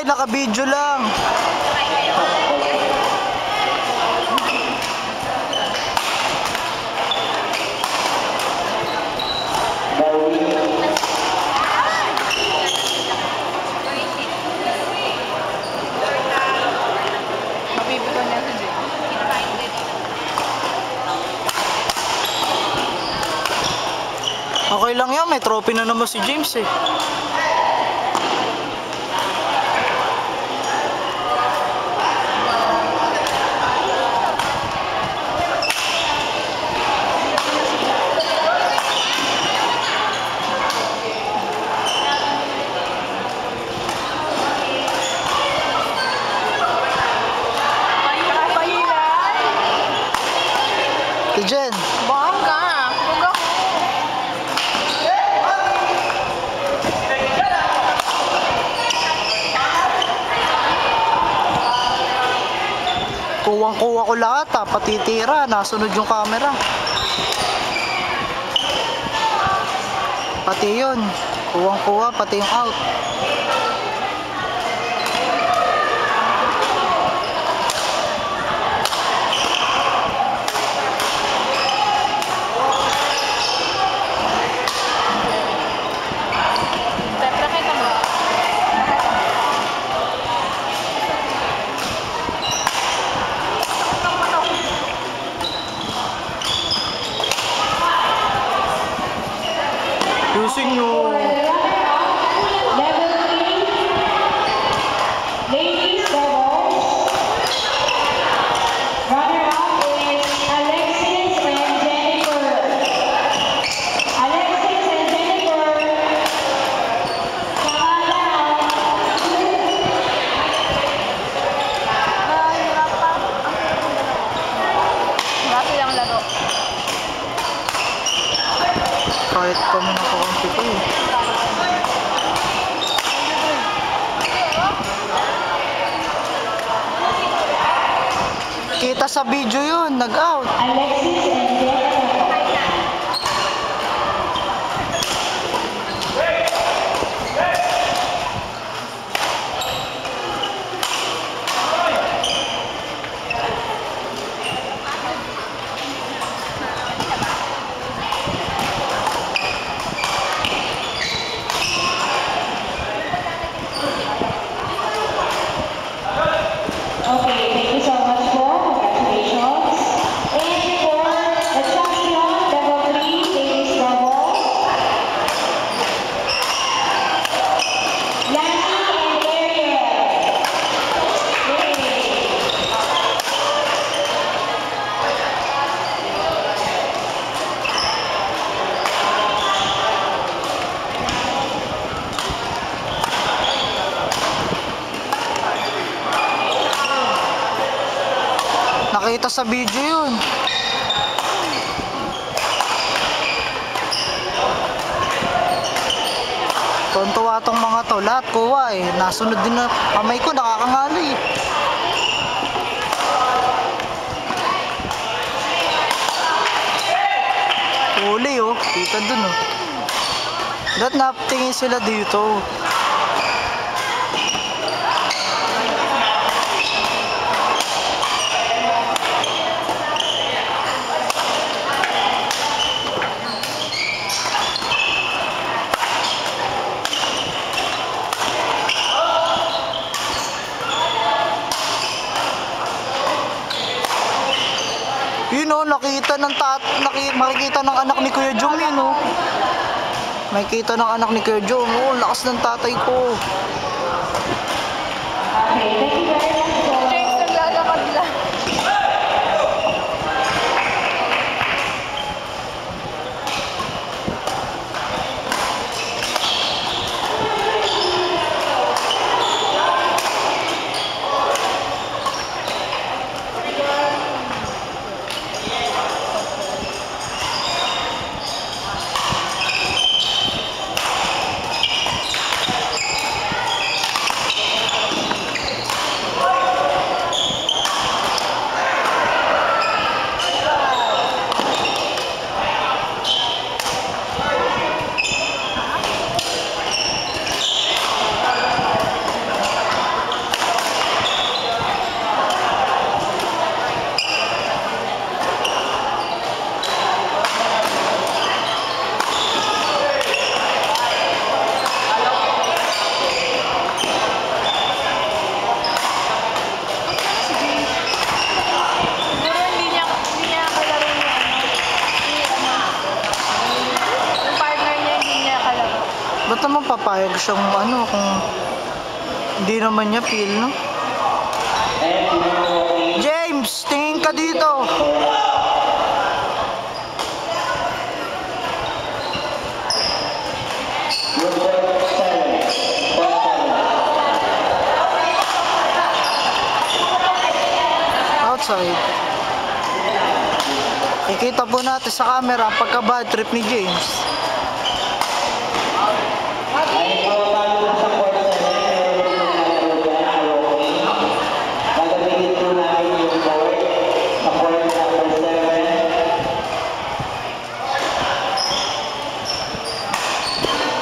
naka-video lang. Okay lang yan, may trophy na naman si James eh. Jen. Bangga. Huwag ako. Kuwang-kuwa ko lahat ha, pati tira, nasunod yung camera. Pati yun, kuwang-kuwa, pati yung out. Using nyo. Level 3, ladies doubles. Runner-up is Alexis and Jennifer. Alexis and Jennifer. Bakit lang laro? Kahit kami nakakampi ko eh. Kita sa video yun, nag-out. Alexis and Jennifer. Okay, thank you so much for congratulations. And for the champion, level 3, ladies double. Yanni and Ariel. Yay. Nakita sa video yun. Tontuwa tong mga to, lahat kuha eh. Nasunod din na kamay ko, nakakangali eh. Huli oh, kita dun oh. Dapat natingin sila dito. Yun o, makikita ng anak ni Kuya Jom yun o. Makikita ng anak ni Kuya Jom. O, lakas ng tatay ko. Okay, thank you very much po. James, naglalakad lang. wag siyang ano kung hindi naman niya feel, no? James, tingin ka dito. Outside. Ikita po natin sa camera ang pagka-bad trip ni James.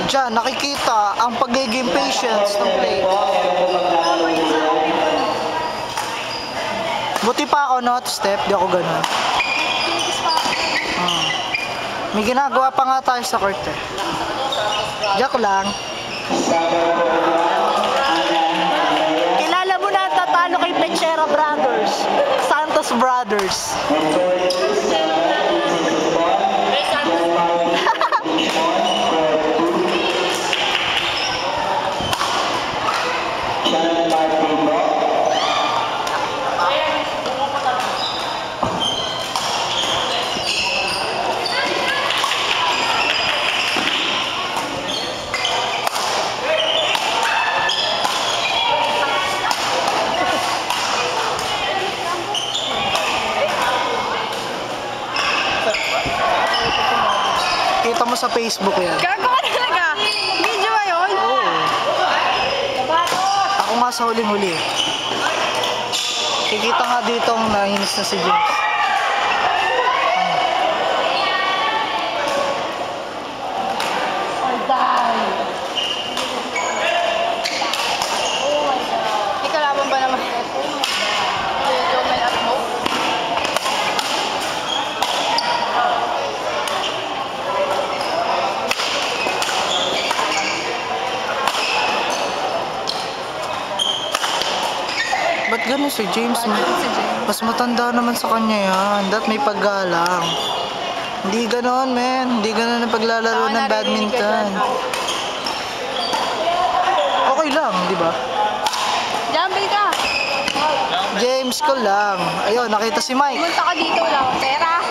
Diyan, nakikita ang pagiging patience ng play. Buti pa ako not step, di ako ganun. May ginagawa pa nga tayo sa court eh. Joke lang. Kilala mo na ang tatalo kay Pechera Brothers, Santos Brothers. Kita mo sa Facebook yan. Gago ka talaga. Video ba yun? Oo. Ako nga sa huling-huli. Kikita nga dito ang nahinis na si James. May kalaban ba naman? Video may at mo? Ba't ganun si James? Mas matanda naman sa kanya yan. Dapat may paggalang. Hindi ganon, men. Hindi ganon ang paglalaro ng badminton. Okay lang, di ba? Jumble ka. James ko lang. Ayun, nakita si Mike. Pumunta ka dito, wala akong pera.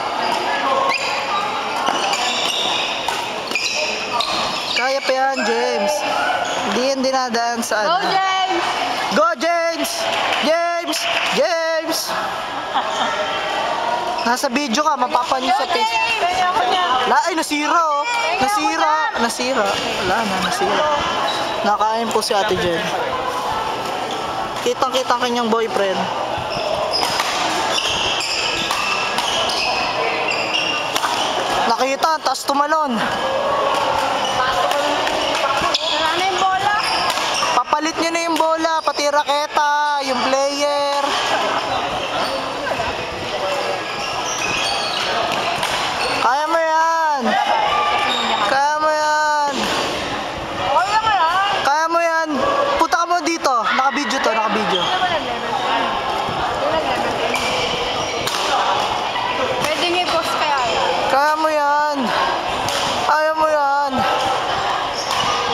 Kaya pa yan, James. Hindi yan dinadaan sa Go, ano. James! Go, James! James! James! Nasa video ka, mapapanyo sa face. Ay, nasira oh. Nasira. Wala na, nasira. Nakain po si Ate Jen. Kitang-kita ang kanyang boyfriend. Nakita, taas tumalon. Wala na yung bola. Papalit nyo na yung bola, pati raketa, yung player. Kaya mo yan. Kaya mo yan. Wala mo yan. Kaya mo yan. Punta ka mo dito. Naka-video to, naka-video. Pwede nga i-post kaya. Kaya mo yan. Kaya mo yan.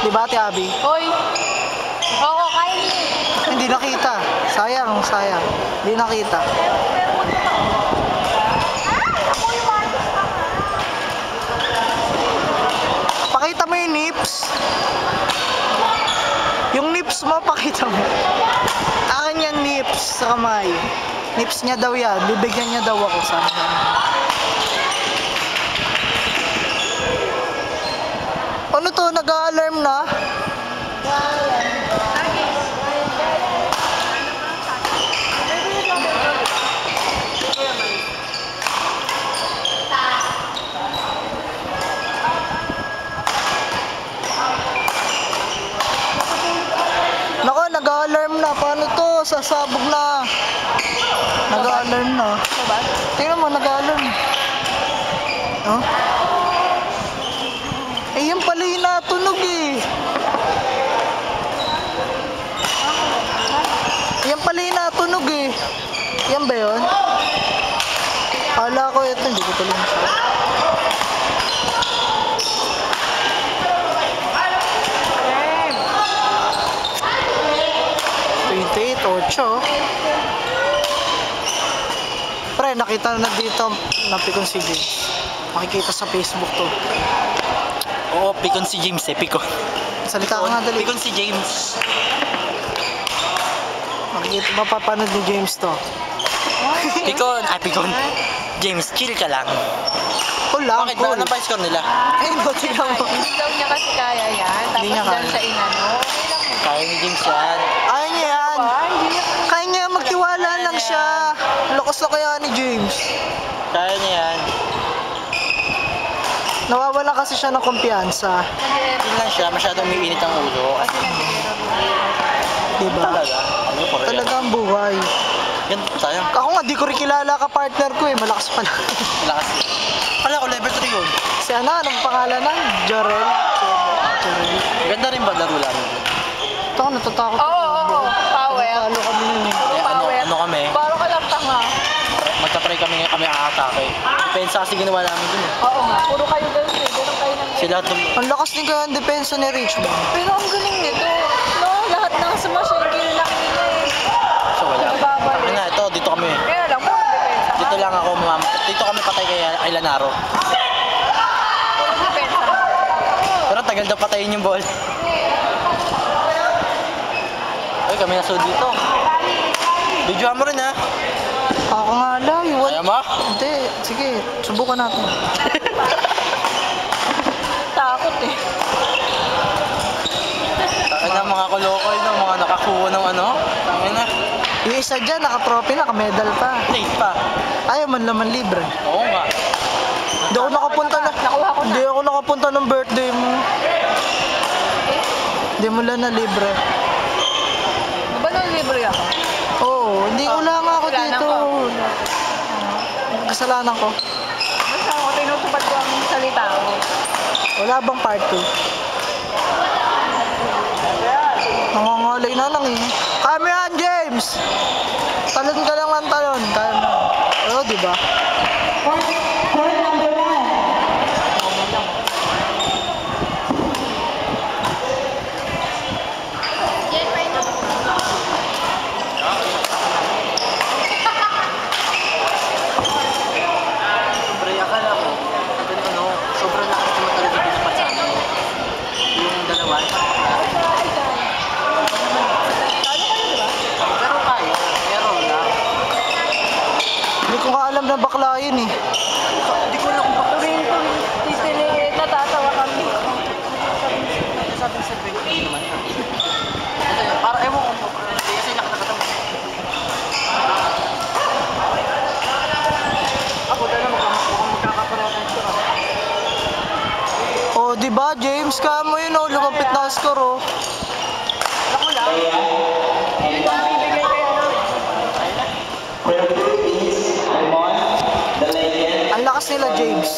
Diba, Ate Abby? Hoy! Oo, kaya niyo. Hindi nakita. Sayang. Hindi nakita. Pakita mo yung nips. Yung nips mo, pakita mo. Akin yan nips sa kamay. Nips niya daw yan. Bibigyan niya daw ako sa akin. Ano to? Nag-a-alarm na? Nako, nag-a-alarm na. Paano to? Sasabog na. Nag-a-alarm na. Tingnan mo, nag-a-alarm. Oh? Eh, yan pala yung natunog eh. Yan pala yung natunog eh. Yan ba yun? Kala ko ito, hindi ko pala masyado. 8. Pre, nakita na dito, napikon si James. Makikita sa Facebook to. Oo, pikon si James eh, pikon. Salita ka nga dali. Pikon si James. Makikita, mapapanood ni James to. Pikon, pikon. James, chill ka lang. Cool lang, Bakit cool. ba? Anong pa score nila? Ay, no, tignan mo. Hindi daw niya kasi kaya yan. Hindi niya Tapos kaya. dyan siya inano. Kaya ni James yan. Ayaw niya yan. Hindi niya Kaya niya magtiwala lang siya. Lakas na kaya ni James. Kaya niya yan. Nawawala kasi siya ng kumpiyansa. Yun lang siya, masyadong umiinit ang ulo. kasi nag-aaral. Diba? Talaga? Ano ko rin? Talaga ang buhay. Yan tayo. Ako nga, di ko rin kilala ka partner ko eh. Malakas pala. Lakas. Kala ko level 3 yun. Si ano, anong pangalan na? Jorel? Jorel. Ganda rin ba laro lang? Ito ako, natatakot. Oo. Power. Talo kami nun eh. Ano kami? Baro ka lang tanga. Magka-pray kami aatake. Depensa kasi ginawa namin dun eh. Oo nga. Puro kayo girls eh. Ganun kayo ng... Sila tum... Ang lakas din kaya ang depensa ni Richmond. Pero ang galing nito. No, lahat ng smash yung kill lang nila eh. So wala. Babalik. Ayun na, ito, dito kami. Kaya lang, puro depensa. Dito lang ako, ma'am. Dito kami patay kay Lanaro. Puro depensa. Pero tagal daw patayin yung ball. Ay, kami nasunod dito. Videoan mo rin ha. Ako nga lang, iwan. Ayaw mo? Hindi, sige, subukan natin. Takot eh. Takay na mga kolokoy no, mga nakakuha ng ano. Tangin na. Yung isa dyan, naka-trophy na, ka-medal pa. Late pa. Ayaw man laman libre. Oo nga. Hindi ako nakapunta na. Nakuha ko na. Hindi ako nakapunta ng birthday mo. Hindi mo lang na libre. Di ba nung libre ako? Oo, hindi wala nga ako kasalanan dito. ko. Kasalanan ko. Basta ako tinutupad ko ang salita ko. Wala bang part 2? Nangangalay na lang eh. Kaya mo yan, James! Talon ka lang ng talon. Kaya mo. Oo, diba? Court number 1. Sobrang akala ko. Ano, sobrang lakas naman talaga dinapat sa amin. Yung dalawa. Pero kaya. Pero wala. Hindi ko nga alam na bakla yun eh. Hindi ko alam kung bakit. Titili, natatawa kami. Sabi sa 20 naman. Kasi para ewan ko. Kasi nakatagatan. Ako dala mukhang magkakaparatan ito. Oh, diba, James? Kaya mo yun, oh. Lumapit na ang score, oh. Ako lang. Yun yung bibigay kayo nun. Ang lakas nila, James.